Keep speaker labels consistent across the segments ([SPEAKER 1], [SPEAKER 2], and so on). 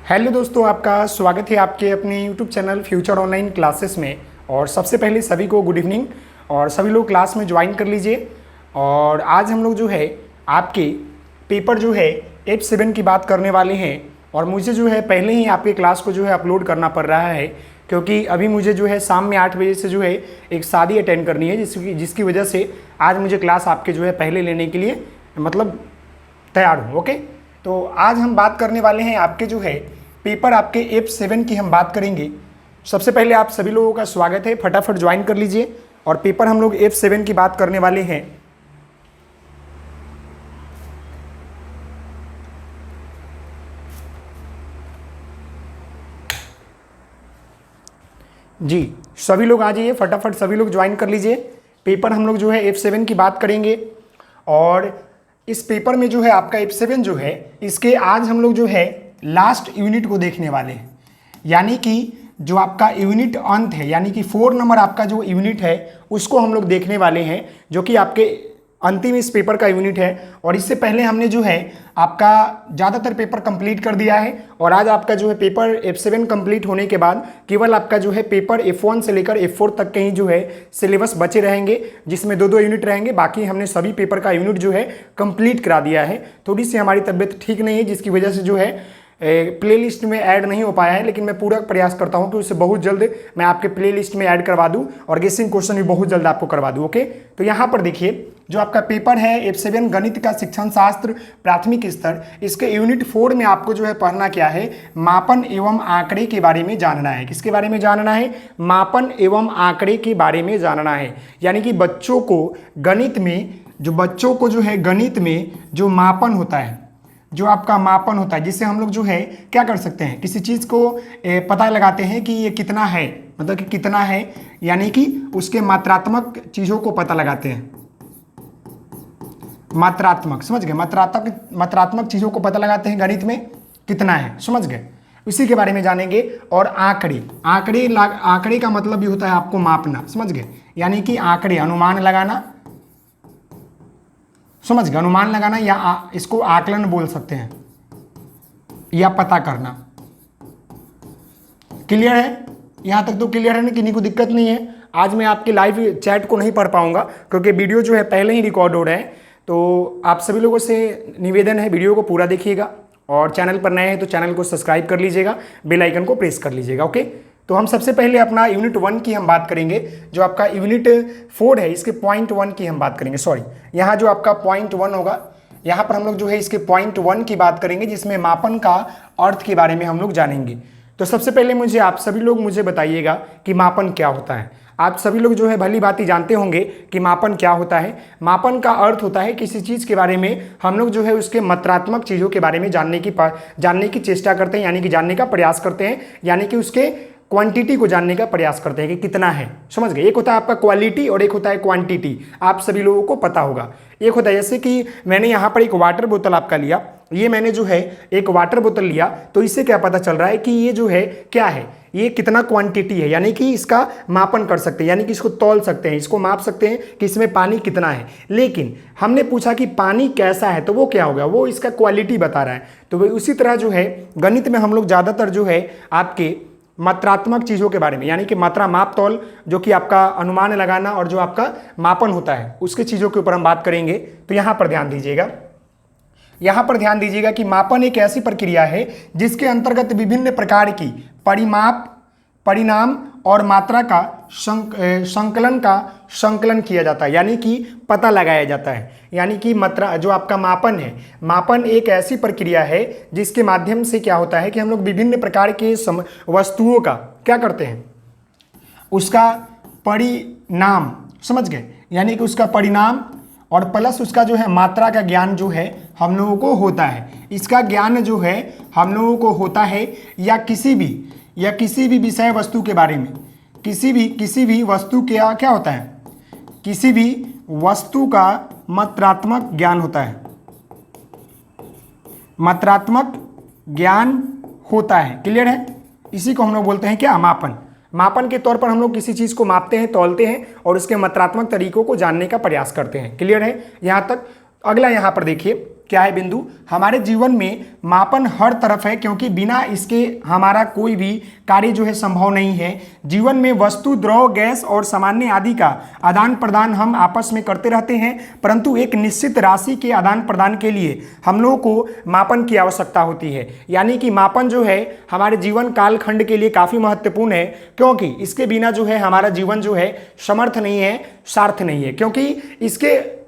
[SPEAKER 1] Hello दोस्तों, आपका स्वागत है आपके अपने YouTube channel future online classes में। और सबसे पहले सभी को गुड इवनिंग और सभी लोग क्लास में ज्वाइन कर लीजिए। और आज हम लोग जो है आपके पेपर जो है F7 की बात करने वाले हैं। और मुझे जो है पहले ही आपके क्लास को जो है अपलोड करना पड़ रहा है, क्योंकि अभी मुझे जो है शाम में 8 बजे से जो है एक शादी अटेंड करनी है, जिसकी वजह से आज मुझे क्लास आपके जो है पहले लेने के लिए मतलब तैयार हूँ। ओके, तो आज हम बात करने वाले हैं आपके जो है पेपर आपके F7 की हम बात करेंगे। सबसे पहले आप सभी लोगों का स्वागत है, फटाफट ज्वाइन कर लीजिए। और पेपर हम लोग F7 की बात करने वाले हैं। जी, सभी लोग आ जाइए, फटाफट सभी लोग ज्वाइन कर लीजिए। पेपर हम लोग जो है F7 की बात करेंगे। और इस पेपर में जो है आपका F7 जो है, इसके आज हम लोग जो है लास्ट यूनिट को देखने वाले हैं। यानी कि जो आपका यूनिट अंत है, यानी कि 4 नंबर आपका जो यूनिट है उसको हम लोग देखने वाले हैं, जो कि आपके अंतिम इस पेपर का यूनिट है। और इससे पहले हमने जो है आपका ज़्यादातर पेपर कंप्लीट कर दिया है। और आज आपका जो है पेपर F7 कंप्लीट होने के बाद केवल आपका जो है पेपर F1 से लेकर F4 तक के ही जो है सिलेबस बचे रहेंगे, जिसमें 2-2 यूनिट रहेंगे। बाकी हमने सभी पेपर का यूनिट जो है कंप्लीट करा दिया है। थोड़ी सी हमारी तबीयत ठीक नहीं है, जिसकी वजह से जो है प्लेलिस्ट में ऐड नहीं हो पाया है, लेकिन मैं पूरा प्रयास करता हूं कि उसे बहुत जल्द मैं आपके प्लेलिस्ट में ऐड करवा दूं और गेसिंग क्वेश्चन भी बहुत जल्द आपको करवा दूं। ओके, तो यहां पर देखिए जो आपका पेपर है F7 गणित का शिक्षण शास्त्र प्राथमिक स्तर, इसके यूनिट 4 में आपको जो है पढ़ना क्या है, मापन एवं आंकड़े के बारे में जानना है। किसके बारे में जानना है? मापन एवं आंकड़े के बारे में जानना है। यानी कि बच्चों को गणित में जो मापन होता है, जो आपका मापन होता है, जिससे हम लोग जो है क्या कर सकते हैं, किसी चीज़ को पता लगाते हैं कि ये कितना है, मतलब कि कितना है, यानी कि उसके मात्रात्मक चीज़ों को पता लगाते हैं। मात्रात्मक, समझ गए? मात्रात्मक चीज़ों को पता लगाते हैं गणित में, कितना है, समझ गए? इसी के बारे में जानेंगे। और आंकड़े का मतलब भी होता है आपको मापना, समझ गए? यानी कि आंकड़े, अनुमान लगाना, समझ गए? अनुमान लगाना या इसको आकलन बोल सकते हैं, या पता करना। क्लियर है? यहां तक तो क्लियर है ना? किन्हीं को दिक्कत नहीं है? आज मैं आपके लाइव चैट को नहीं पढ़ पाऊंगा, क्योंकि वीडियो जो है पहले ही रिकॉर्ड हो रहे हैं। तो आप सभी लोगों से निवेदन है, वीडियो को पूरा देखिएगा। और चैनल पर नए हैं तो चैनल को सब्सक्राइब कर लीजिएगा, बेल आइकन को प्रेस कर लीजिएगा। ओके, तो हम सबसे पहले अपना यूनिट 1 की हम बात करेंगे। जो आपका यूनिट 4 है, इसके पॉइंट 1 की हम बात करेंगे। सॉरी, यहाँ जो आपका पॉइंट 1 होगा, यहाँ पर हम लोग जो है इसके पॉइंट 1 की बात करेंगे, जिसमें मापन का अर्थ के बारे में हम लोग जानेंगे। तो सबसे पहले आप सभी लोग मुझे बताइएगा कि मापन क्या होता है। आप सभी लोग जो है भली भांति जानते होंगे कि मापन क्या होता है। मापन का अर्थ होता है किसी चीज़ के बारे में हम लोग जो है उसके मात्रात्मक चीज़ों के बारे में जानने की चेष्टा करते हैं, यानी कि जानने का प्रयास करते हैं, यानी कि उसके क्वांटिटी को जानने का प्रयास करते हैं कि कितना है। समझ गए? एक होता है आपका क्वालिटी और एक होता है क्वांटिटी। आप सभी लोगों को पता होगा। एक होता है जैसे कि मैंने यहाँ पर एक वाटर बोतल आपका लिया, ये मैंने जो है एक वाटर बोतल लिया, तो इससे क्या पता चल रहा है कि ये जो है क्या है, ये कितना क्वांटिटी है, यानी कि इसका मापन कर सकते हैं, यानी कि इसको तौल सकते हैं, इसको माप सकते हैं कि इसमें पानी कितना है। लेकिन हमने पूछा कि पानी कैसा है, तो वो क्या होगा, वो इसका क्वालिटी बता रहा है। तो वही उसी तरह जो है गणित में हम लोग ज़्यादातर जो है आपके मात्रात्मक चीज़ों के बारे में, यानी कि मात्रा, माप, तौल, जो कि आपका अनुमान लगाना और जो आपका मापन होता है, उसके चीज़ों के ऊपर हम बात करेंगे। तो यहाँ पर ध्यान दीजिएगा, यहाँ पर ध्यान दीजिएगा कि मापन एक ऐसी प्रक्रिया है जिसके अंतर्गत विभिन्न प्रकार की परिमाप, परिणाम और मात्रा का संकलन किया जाता है, यानी कि पता लगाया जाता है। यानी कि मात्रा, जो आपका मापन है, मापन एक ऐसी प्रक्रिया है जिसके माध्यम से क्या होता है कि हम लोग विभिन्न प्रकार के वस्तुओं का क्या करते हैं, उसका परिणाम, समझ गए? यानी कि उसका परिणाम और प्लस उसका जो है मात्रा का ज्ञान जो है हम लोगों को होता है। इसका ज्ञान जो है हम लोगों को होता है, या किसी भी विषय वस्तु के बारे में, किसी भी वस्तु के क्या होता है, किसी भी वस्तु का मात्रात्मक ज्ञान होता है, मात्रात्मक ज्ञान होता है। क्लियर है? इसी को हम लोग बोलते हैं क्या, मापन। मापन के तौर पर हम लोग किसी चीज़ को मापते हैं, तौलते हैं और उसके मात्रात्मक तरीकों को जानने का प्रयास करते हैं। क्लियर है यहाँ तक? अगला यहाँ पर देखिए, क्या है बिंदु, हमारे जीवन में मापन हर तरफ है क्योंकि बिना इसके हमारा कोई भी कार्य जो है संभव नहीं है। जीवन में वस्तु, द्रव, गैस और सामान्य आदि का आदान प्रदान हम आपस में करते रहते हैं, परंतु एक निश्चित राशि के आदान प्रदान के लिए हम लोगों को मापन की आवश्यकता होती है। यानी कि मापन जो है हमारे जीवन कालखंड के लिए काफ़ी महत्वपूर्ण है, क्योंकि इसके बिना जो है हमारा जीवन जो है समर्थ नहीं है, सार्थ नहीं है, क्योंकि इसके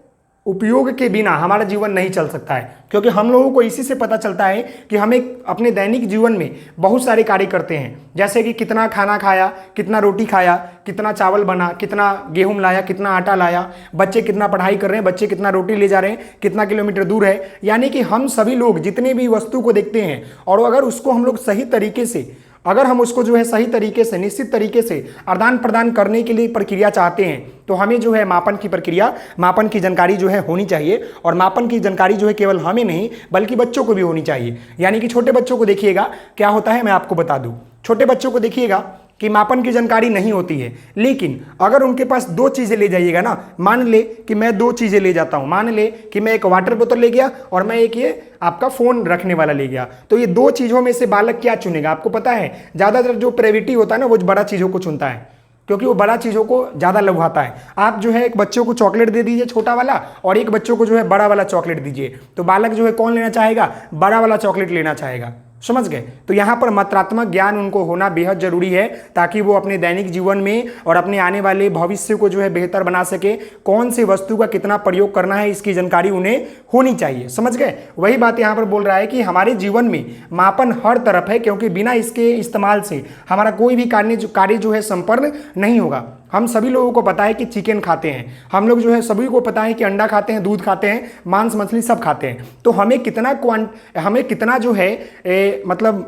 [SPEAKER 1] उपयोग के बिना हमारा जीवन नहीं चल सकता है। क्योंकि हम लोगों को इसी से पता चलता है कि हम एक अपने दैनिक जीवन में बहुत सारे कार्य करते हैं, जैसे कि कितना खाना खाया, कितना रोटी खाया, कितना चावल बना, कितना गेहूं लाया, कितना आटा लाया, बच्चे कितना पढ़ाई कर रहे हैं, बच्चे कितना रोटी ले जा रहे हैं, कितना किलोमीटर दूर है। यानी कि हम सभी लोग जितने भी वस्तु को देखते हैं और अगर उसको हम लोग सही तरीके से, अगर हम उसको जो है सही तरीके से, निश्चित तरीके से आदान प्रदान करने के लिए प्रक्रिया चाहते हैं, तो हमें जो है मापन की प्रक्रिया, मापन की जानकारी जो है होनी चाहिए। और मापन की जानकारी जो है केवल हमें नहीं बल्कि बच्चों को भी होनी चाहिए। यानी कि छोटे बच्चों को देखिएगा क्या होता है, मैं आपको बता दूं, छोटे बच्चों को देखिएगा कि मापन की जानकारी नहीं होती है, लेकिन अगर उनके पास दो चीज़ें ले जाइएगा ना, मान ले कि मैं दो चीज़ें ले जाता हूँ, मान ले कि मैं एक वाटर बोतल ले गया और मैं एक ये आपका फ़ोन रखने वाला ले गया, तो ये दो चीज़ों में से बालक क्या चुनेगा आपको पता है? ज़्यादातर जो प्रायोरिटी होता है ना वो बड़ा चीज़ों को चुनता है, क्योंकि वो बड़ा चीज़ों को ज़्यादा लुभाता है। आप जो है एक बच्चों को चॉकलेट दे दीजिए छोटा वाला और एक बच्चों को जो है बड़ा वाला चॉकलेट दीजिए, तो बालक जो है कौन लेना चाहेगा? बड़ा वाला चॉकलेट लेना चाहेगा। समझ गए? तो यहाँ पर मात्रात्मक ज्ञान उनको होना बेहद जरूरी है, ताकि वो अपने दैनिक जीवन में और अपने आने वाले भविष्य को जो है बेहतर बना सके। कौन सी वस्तु का कितना प्रयोग करना है इसकी जानकारी उन्हें होनी चाहिए। समझ गए? वही बात यहाँ पर बोल रहा है कि हमारे जीवन में मापन हर तरफ है, क्योंकि बिना इसके इस्तेमाल से हमारा कोई भी कार्य जो है संपन्न नहीं होगा। हम सभी लोगों को पता है कि चिकन खाते हैं, हम लोग जो है सभी को पता है कि अंडा खाते हैं, दूध खाते हैं, मांस मछली सब खाते हैं। तो हमें कितना जो है मतलब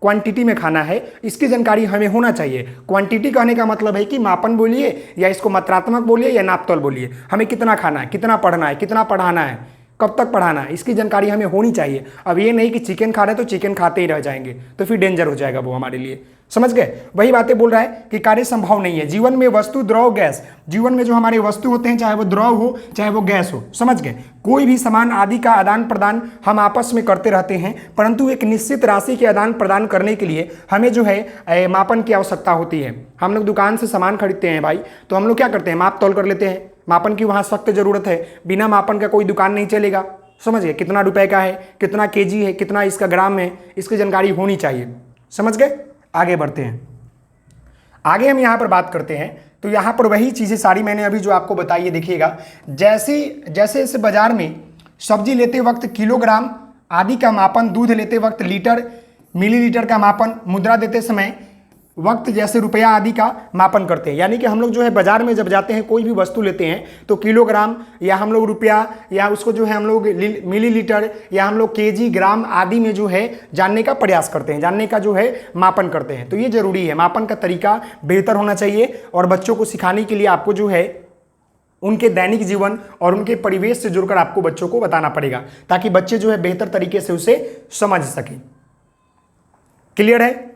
[SPEAKER 1] क्वांटिटी में खाना है इसकी जानकारी हमें होना चाहिए। क्वांटिटी कहने का मतलब है कि मापन बोलिए या इसको मात्रात्मक बोलिए या नापतोल बोलिए, हमें कितना खाना है, कितना पढ़ना है, कितना पढ़ाना है, कब तक पढ़ाना है, इसकी जानकारी हमें होनी चाहिए। अब ये नहीं कि चिकन खा रहे हैं तो चिकन खाते ही रह जाएंगे, तो फिर डेंजर हो जाएगा वो हमारे लिए। समझ गए? वही बातें बोल रहा है कि कार्य संभव नहीं है। जीवन में वस्तु, द्रव, गैस, जीवन में जो हमारे वस्तु होते हैं चाहे वो द्रव हो चाहे वो गैस हो, समझ गए, कोई भी सामान आदि का आदान प्रदान हम आपस में करते रहते हैं, परंतु एक निश्चित राशि के आदान प्रदान करने के लिए हमें जो है मापन की आवश्यकता होती है। हम लोग दुकान से सामान खरीदते हैं भाई, तो हम लोग क्या करते हैं? माप तोल कर लेते हैं। मापन की वहाँ सख्त जरूरत है, बिना मापन का कोई दुकान नहीं चलेगा। समझ गए? कितना रुपए का है, कितना केजी है, कितना इसका ग्राम है, इसकी जानकारी होनी चाहिए। समझ गए? आगे बढ़ते हैं। आगे हम यहाँ पर बात करते हैं, तो यहाँ पर वही चीज़ें सारी मैंने अभी जो आपको बताई है, देखिएगा। जैसे इस बाजार में सब्जी लेते वक्त किलोग्राम आदि का मापन, दूध लेते वक्त लीटर मिलीलीटर का मापन, मुद्रा देते समय वक्त जैसे रुपया आदि का मापन करते हैं। यानी कि हम लोग जो है बाजार में जब जाते हैं कोई भी वस्तु लेते हैं तो किलोग्राम या हम लोग रुपया या उसको जो है हम लोग मिलीलीटर या हम लोग केजी, ग्राम आदि में जो है जानने का प्रयास करते हैं, जानने का जो है मापन करते हैं। तो ये जरूरी है, मापन का तरीका बेहतर होना चाहिए और बच्चों को सिखाने के लिए आपको जो है उनके दैनिक जीवन और उनके परिवेश से जुड़कर आपको बच्चों को बताना पड़ेगा, ताकि बच्चे जो है बेहतर तरीके से उसे समझ सकें। क्लियर है?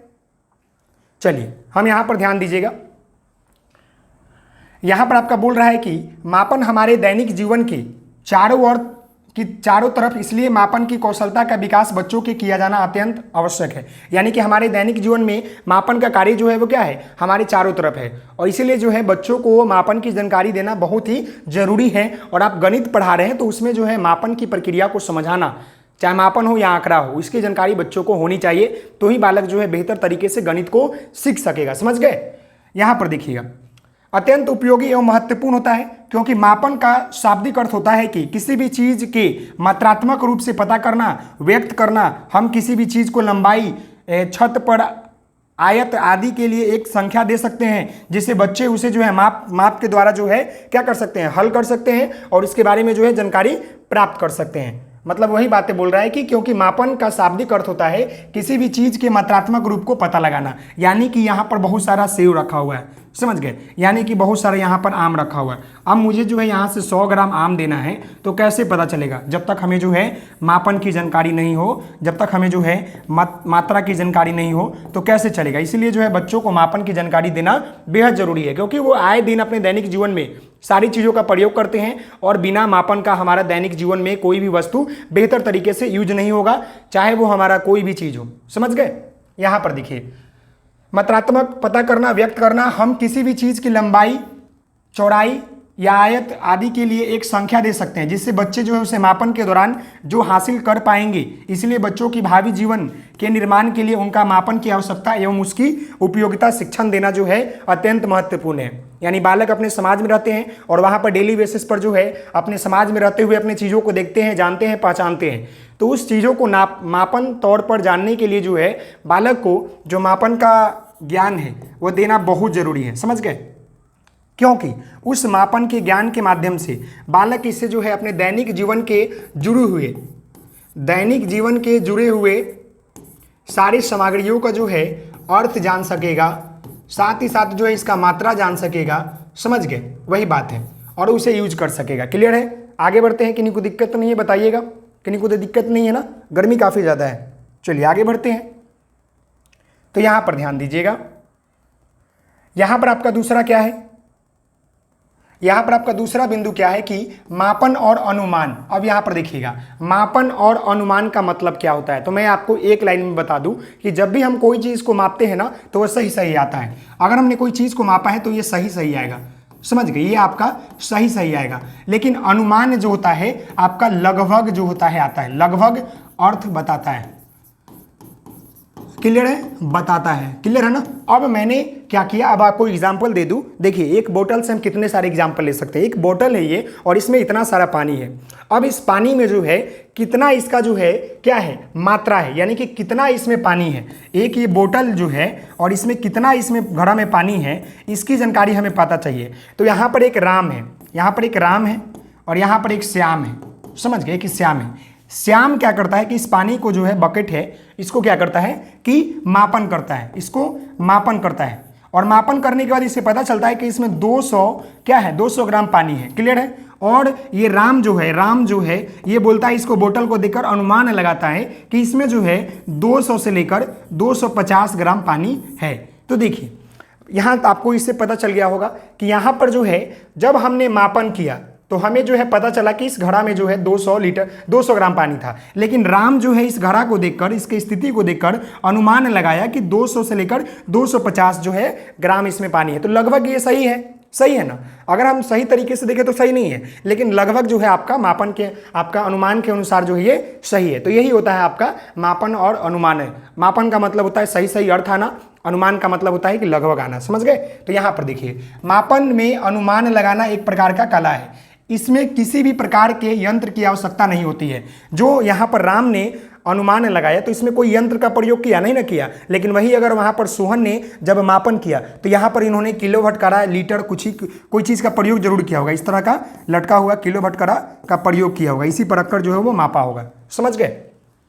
[SPEAKER 1] चलिए हम यहां पर ध्यान दीजिएगा। यहां पर आपका बोल रहा है कि मापन हमारे दैनिक जीवन के चारों तरफ, इसलिए मापन की कौशलता का विकास बच्चों के किया जाना अत्यंत आवश्यक है। यानी कि हमारे दैनिक जीवन में मापन का कार्य जो है वो क्या है? हमारे चारों तरफ है, और इसीलिए जो है बच्चों को मापन की जानकारी देना बहुत ही जरूरी है। और आप गणित पढ़ा रहे हैं तो उसमें जो है मापन की प्रक्रिया को समझाना, चाहे मापन हो या आंकड़ा हो, इसकी जानकारी बच्चों को होनी चाहिए, तो ही बालक जो है बेहतर तरीके से गणित को सीख सकेगा। समझ गए? यहां पर देखिएगा, अत्यंत उपयोगी एवं महत्वपूर्ण होता है, क्योंकि मापन का शाब्दिक अर्थ होता है कि किसी भी चीज के मात्रात्मक रूप से पता करना, व्यक्त करना। हम किसी भी चीज को लंबाई, छत पर, आयत आदि के लिए एक संख्या दे सकते हैं, जिससे बच्चे उसे जो है माप के द्वारा जो है क्या कर सकते हैं? हल कर सकते हैं और इसके बारे में जो है जानकारी प्राप्त कर सकते हैं। मतलब वही बातें बोल रहा है कि क्योंकि मापन का शाब्दिक अर्थ होता है किसी भी चीज के मात्रात्मक रूप को पता लगाना। यानी कि यहाँ पर बहुत सारा सेव रखा हुआ है, समझ गए? यानी कि बहुत सारा यहाँ पर आम रखा हुआ है। अब मुझे जो है यहाँ से 100 ग्राम आम देना है, तो कैसे पता चलेगा? जब तक हमें जो है मापन की जानकारी नहीं हो, जब तक हमें जो है मात्रा की जानकारी नहीं हो, तो कैसे चलेगा? इसीलिए जो है बच्चों को मापन की जानकारी देना बेहद जरूरी है, क्योंकि वो आए दिन अपने दैनिक जीवन में सारी चीज़ों का प्रयोग करते हैं और बिना मापन का हमारा दैनिक जीवन में कोई भी वस्तु बेहतर तरीके से यूज नहीं होगा, चाहे वो हमारा कोई भी चीज़ हो। समझ गए? यहाँ पर देखिए, मात्रात्मक पता करना, व्यक्त करना, हम किसी भी चीज़ की लंबाई, चौड़ाई या आयत आदि के लिए एक संख्या दे सकते हैं, जिससे बच्चे जो है उसे मापन के दौरान जो हासिल कर पाएंगे। इसलिए बच्चों की भावी जीवन के निर्माण के लिए उनका मापन की आवश्यकता एवं उसकी उपयोगिता शिक्षण देना जो है अत्यंत महत्वपूर्ण है। यानी बालक अपने समाज में रहते हैं और वहाँ पर डेली बेसिस पर जो है अपने समाज में रहते हुए अपने चीज़ों को देखते हैं, जानते हैं, पहचानते हैं। तो उस चीज़ों को मापन तौर पर जानने के लिए जो है बालक को जो मापन का ज्ञान है वो देना बहुत ज़रूरी है। समझ गए? क्योंकि उस मापन के ज्ञान के माध्यम से बालक इससे जो है अपने दैनिक जीवन के जुड़े हुए सारी सामग्रियों का जो है अर्थ जान सकेगा, साथ ही साथ जो है इसका मात्रा जान सकेगा। समझ गए? वही बात है, और उसे यूज कर सकेगा। क्लियर है? आगे बढ़ते हैं। किन्हीं को दिक्कत तो नहीं है? बताइएगा। किन्हीं को तो दिक्कत नहीं है ना? गर्मी काफ़ी ज़्यादा है। चलिए आगे बढ़ते हैं। तो यहाँ पर ध्यान दीजिएगा, यहाँ पर आपका दूसरा क्या है? यहाँ पर आपका दूसरा बिंदु क्या है कि मापन और अनुमान। अब यहाँ पर देखिएगा, मापन और अनुमान का मतलब क्या होता है। तो मैं आपको एक लाइन में बता दूं कि जब भी हम कोई चीज़ को मापते हैं ना तो वह सही सही आता है। अगर हमने कोई चीज़ को मापा है तो ये सही सही आएगा। समझ गए? ये आपका सही सही आएगा। लेकिन अनुमान जो होता है आपका लगभग जो होता है आता है, लगभग अर्थ बताता है। क्लियर है? बताता है। क्लियर है ना? अब मैंने क्या किया, अब आपको एग्जाम्पल दे दूं। देखिए, एक बोतल से हम कितने सारे एग्जाम्पल ले सकते हैं। एक बोतल है ये और इसमें इतना सारा पानी है। अब इस पानी में जो है कितना इसका जो है क्या है, मात्रा है, यानी कि कितना इसमें पानी है। एक ये बोतल जो है और इसमें कितना इसमें घड़ा में पानी है, इसकी जानकारी हमें पता चाहिए। तो यहाँ पर एक राम है, यहाँ पर एक राम है और यहाँ पर एक श्याम है। समझ गए कि श्याम है। श्याम क्या करता है कि इस पानी को जो है बकेट है, इसको क्या करता है कि मापन करता है, इसको मापन करता है। और मापन करने के बाद इसे पता चलता है कि इसमें 200 क्या है, 200 ग्राम पानी है। क्लियर है? और ये राम जो है ये बोलता है, इसको बोतल को देखकर अनुमान लगाता है कि इसमें जो है 200 से लेकर 250 ग्राम पानी है। तो देखिए, यहाँ आपको इससे पता चल गया होगा कि यहाँ पर जो है जब हमने मापन किया तो हमें जो है पता चला कि इस घड़ा में जो है 200 ग्राम पानी था। लेकिन राम जो है इस घड़ा को देखकर, इसकी स्थिति को देखकर अनुमान लगाया कि 200 से लेकर 250 जो है ग्राम इसमें पानी है। तो लगभग ये सही है। सही है ना? अगर हम सही तरीके से देखें तो सही नहीं है, लेकिन लगभग जो है आपका मापन के, आपका अनुमान के अनुसार जो है ये सही है। तो यही होता है आपका मापन और अनुमान है। मापन का मतलब होता है सही सही अर्थ आना, अनुमान का मतलब होता है कि लगभग आना। समझ गए? तो यहाँ पर देखिए, मापन में अनुमान लगाना एक प्रकार का कला है। इसमें किसी भी प्रकार के यंत्र की आवश्यकता नहीं होती है। जो यहाँ पर राम ने अनुमान लगाया तो इसमें कोई यंत्र का प्रयोग किया नहीं ना किया। लेकिन वही अगर वहाँ पर सोहन ने जब मापन किया तो यहाँ पर इन्होंने किलो भटकारा, लीटर, कोई चीज़ का प्रयोग जरूर किया होगा। इस तरह का लटका हुआ किलो भटकारा का प्रयोग किया होगा, इसी पर रखकर जो है वो मापा होगा। समझ गए?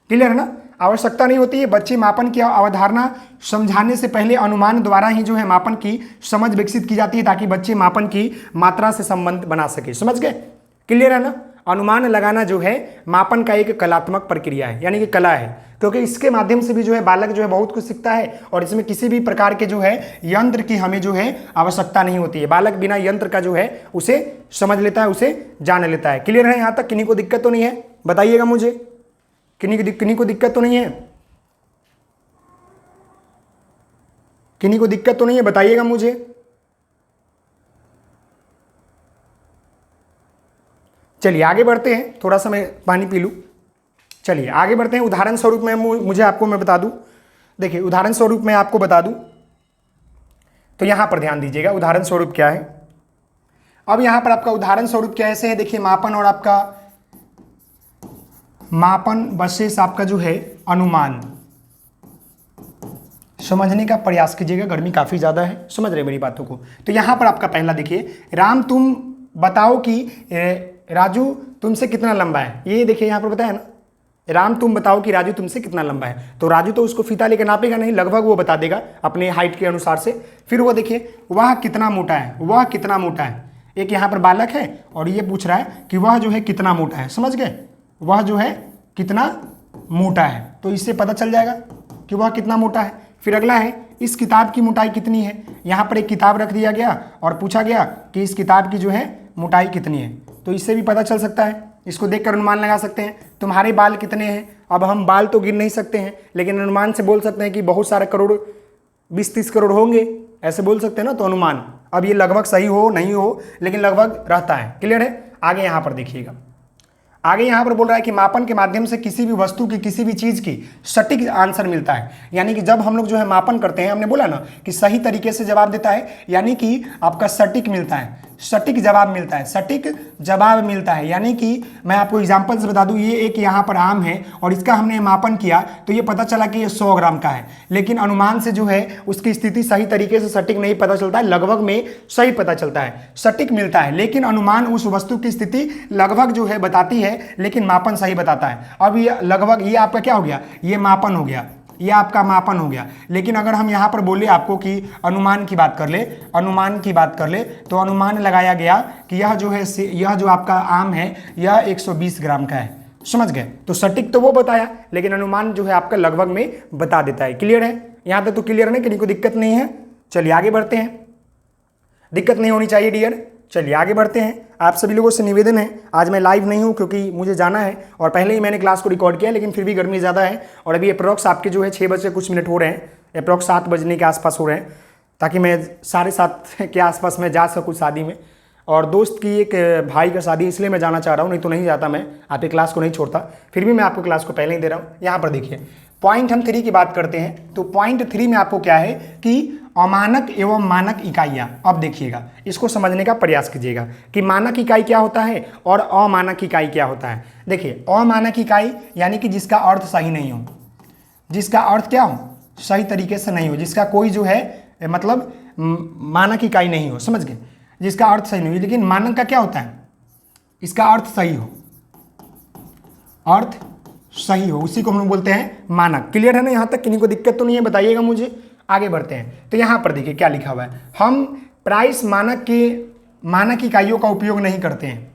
[SPEAKER 1] क्लियर है ना? आवश्यकता नहीं होती है। बच्चे मापन की अवधारणा समझाने से पहले अनुमान द्वारा ही जो है मापन की समझ विकसित की जाती है, ताकि बच्चे मापन की मात्रा से संबंध बना सके। समझ गए? क्लियर है ना? अनुमान लगाना जो है मापन का एक कलात्मक प्रक्रिया है, यानी कि कला है, क्योंकि इसके माध्यम से भी जो है बालक जो है बहुत कुछ सीखता है और इसमें किसी भी प्रकार के जो है यंत्र की हमें जो है आवश्यकता नहीं होती है। बालक बिना यंत्र का जो है उसे समझ लेता है, उसे जान लेता है। क्लियर है यहाँ तक? किन्हीं को दिक्कत तो नहीं है? बताइएगा मुझे, किन्हीं को दिक्कत तो नहीं है? किन्हीं को दिक्कत तो नहीं है? बताइएगा मुझे। चलिए आगे बढ़ते हैं, थोड़ा सा मैं पानी पी लूँ। चलिए आगे बढ़ते हैं। उदाहरण स्वरूप में मैं बता दूं। देखिए, उदाहरण स्वरूप मैं आपको बता दूं तो यहाँ पर ध्यान दीजिएगा, उदाहरण स्वरूप क्या है। अब यहाँ पर आपका उदाहरण स्वरूप क्या ऐसे है, देखिए, मापन और आपका मापन वर्सेस आपका जो है अनुमान। समझने का प्रयास कीजिएगा, गर्मी काफ़ी ज़्यादा है, समझ रहे मेरी बातों को। तो यहाँ पर आपका पहला देखिए, राम तुम बताओ कि राजू तुमसे कितना लंबा है। ये देखिए यहाँ पर बताया ना, राम तुम बताओ कि राजू तुमसे कितना लंबा है। तो राजू तो उसको फीता लेकर नापेगा नहीं, लगभग वो बता देगा अपने हाइट के अनुसार से। फिर वो देखिए, वह कितना मोटा है, वह कितना मोटा है। एक यहाँ पर बालक है और ये पूछ रहा है कि वह जो है कितना मोटा है। समझ गए? वह जो है कितना मोटा है, तो इससे पता चल जाएगा कि वह कितना मोटा है। फिर अगला है इस किताब की मोटाई कितनी है। यहाँ पर एक किताब रख दिया गया और पूछा गया कि इस किताब की जो है मोटाई कितनी है। तो इससे भी पता चल सकता है, इसको देखकर अनुमान लगा सकते हैं। तुम्हारे बाल कितने हैं, अब हम बाल तो गिन नहीं सकते हैं, लेकिन अनुमान से बोल सकते हैं कि बहुत सारे करोड़ 20-30 करोड़ होंगे, ऐसे बोल सकते हैं ना। तो अनुमान, अब ये लगभग सही हो नहीं हो, लेकिन लगभग रहता है। क्लियर है। आगे यहाँ पर देखिएगा, आगे यहाँ पर बोल रहा है कि मापन के माध्यम से किसी भी वस्तु की, किसी भी चीज की सटीक आंसर मिलता है। यानी कि जब हम लोग जो है मापन करते हैं, हमने बोला ना कि सही तरीके से जवाब देता है, यानी कि आपका सटीक मिलता है, सटीक जवाब मिलता है, सटीक जवाब मिलता है। यानी कि मैं आपको एग्जांपल से बता दूं, ये एक यहाँ पर आम है और इसका हमने मापन किया तो ये पता चला कि ये 100 ग्राम का है, लेकिन अनुमान से जो है उसकी स्थिति सही तरीके से सटीक नहीं पता चलता है, लगभग में सही पता चलता है, सटीक मिलता है। लेकिन अनुमान उस वस्तु की स्थिति लगभग जो है बताती है, लेकिन मापन सही बताता है। अब ये लगभग, ये आपका क्या हो गया, ये मापन हो गया, ये आपका मापन हो गया। लेकिन अगर हम यहाँ पर बोले आपको कि अनुमान की बात कर ले, अनुमान की बात कर ले, तो अनुमान लगाया गया कि यह जो है, यह जो आपका आम है यह 120 ग्राम का है। समझ गए। तो सटीक तो वो बताया, लेकिन अनुमान जो है आपका लगभग में बता देता है। क्लियर है, यहाँ तक तो क्लियर है, किसी को दिक्कत नहीं है। चलिए आगे बढ़ते हैं, दिक्कत नहीं होनी चाहिए डियर। चलिए आगे बढ़ते हैं। आप सभी लोगों से निवेदन है, आज मैं लाइव नहीं हूं क्योंकि मुझे जाना है और पहले ही मैंने क्लास को रिकॉर्ड किया, लेकिन फिर भी गर्मी ज़्यादा है और अभी अप्रॉक्स आपके जो है 6 बज के कुछ मिनट हो रहे हैं, अप्रॉक्स 7 बजने के आसपास हो रहे हैं, ताकि मैं 7:30 के आसपास मैं जा सकूँ शादी में। और दोस्त की एक भाई का शादी, इसलिए मैं जाना चाह रहा हूँ, नहीं तो नहीं जाता मैं, आपकी क्लास को नहीं छोड़ता। फिर भी मैं आपको क्लास को पहले ही दे रहा हूँ। यहाँ पर देखिए पॉइंट हम 3 की बात करते हैं, तो पॉइंट 3 में आपको क्या है कि अमानक एवं मानक इकाइयाँ। अब देखिएगा, इसको समझने का प्रयास कीजिएगा कि मानक इकाई क्या होता है और अमानक इकाई क्या होता है। देखिए अमानक इकाई यानी कि जिसका अर्थ सही नहीं हो, जिसका अर्थ क्या हो, सही तरीके से नहीं हो, जिसका कोई जो है मतलब मानक इकाई नहीं हो, समझ गए, जिसका अर्थ सही नहीं हो। लेकिन मानक का क्या होता है, इसका अर्थ सही हो, अर्थ सही हो, उसी को हम लोग बोलते हैं मानक। क्लियर है ना, यहाँ तक किन्हीं को दिक्कत तो नहीं है, बताइएगा मुझे। आगे बढ़ते हैं, तो यहाँ पर देखिए क्या लिखा हुआ है, हम प्राइस मानक इकाइयों का उपयोग नहीं करते हैं,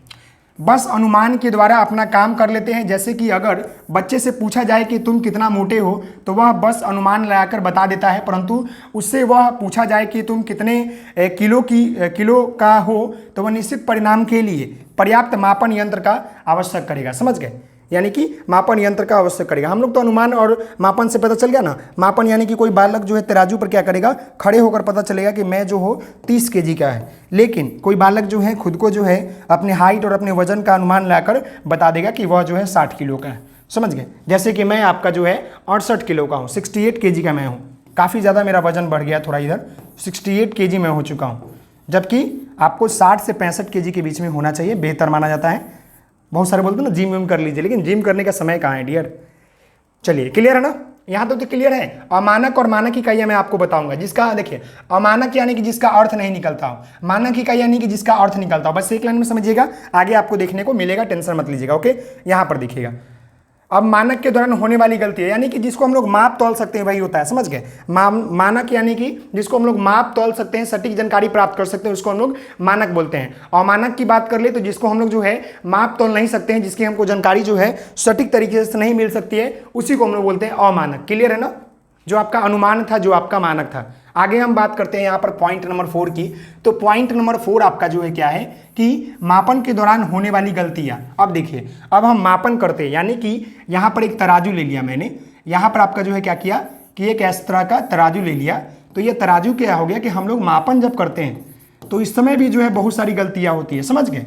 [SPEAKER 1] बस अनुमान के द्वारा अपना काम कर लेते हैं। जैसे कि अगर बच्चे से पूछा जाए कि तुम कितना मोटे हो, तो वह बस अनुमान लगाकर बता देता है, परंतु उससे वह पूछा जाए कि तुम कितने किलो का हो, तो वह निश्चित परिणाम के लिए पर्याप्त मापन यंत्र का आवश्यक करेगा। समझ गए, यानी कि मापन यंत्र का आवश्यक करेगा। हम लोग तो अनुमान और मापन से पता चल गया ना। मापन यानी कि कोई बालक जो है तराजू पर क्या करेगा, खड़े होकर पता चलेगा कि मैं जो हो 30 केजी का है, लेकिन कोई बालक जो है खुद को जो है अपने हाइट और अपने वजन का अनुमान लाकर बता देगा कि वह जो है 60 किलो का है। समझ गए, जैसे कि मैं आपका जो है 68 किलो का हूँ, 68 केजी का मैं हूँ, काफ़ी ज़्यादा मेरा वजन बढ़ गया थोड़ा, इधर 68 केजी मैं हो चुका हूँ, जबकि आपको 60 से 65 केजी के बीच में होना चाहिए, बेहतर माना जाता है। बहुत सारे बोलते हैं ना जिम विम कर लीजिए, लेकिन जिम करने का समय कहाँ है डियर। चलिए क्लियर है ना, यहाँ तो क्लियर है। अमानक और मानक इकाइयाँ मैं आपको बताऊंगा, जिसका देखिए अमानक यानी कि जिसका अर्थ नहीं निकलता हो, मानक इकाई यानी कि जिसका अर्थ निकलता हो। बस एक लाइन में समझिएगा, आगे आपको देखने को मिलेगा, टेंशन मत लीजिएगा। ओके, यहाँ पर देखिएगा, अब मानक के दौरान होने वाली गलती है, यानी कि जिसको हम लोग माप तौल सकते हैं वही होता है। समझ गए, मानक यानी कि जिसको हम लोग माप तौल सकते हैं, सटीक जानकारी प्राप्त कर सकते हैं, उसको हम लोग मानक बोलते हैं। और मानक की बात कर ले तो जिसको हम लोग जो है माप तौल नहीं सकते हैं, जिसकी हमको जानकारी जो है सटीक तरीके से नहीं मिल सकती है, उसी को हम लोग बोलते हैं अमानक। क्लियर है ना, जो आपका अनुमान था, जो आपका मानक था। आगे हम बात करते हैं यहाँ पर पॉइंट नंबर 4 की। तो पॉइंट नंबर 4 आपका जो है क्या है कि मापन के दौरान होने वाली गलतियाँ। अब देखिए, अब हम मापन करते हैं, यानी कि यहाँ पर एक तराजू ले लिया मैंने, यहाँ पर आपका जो है क्या किया कि एक इस तरह का तराजू ले लिया। तो ये तराजू क्या हो गया कि हम लोग मापन जब करते हैं तो इस समय भी जो है बहुत सारी गलतियाँ होती है। समझ गए,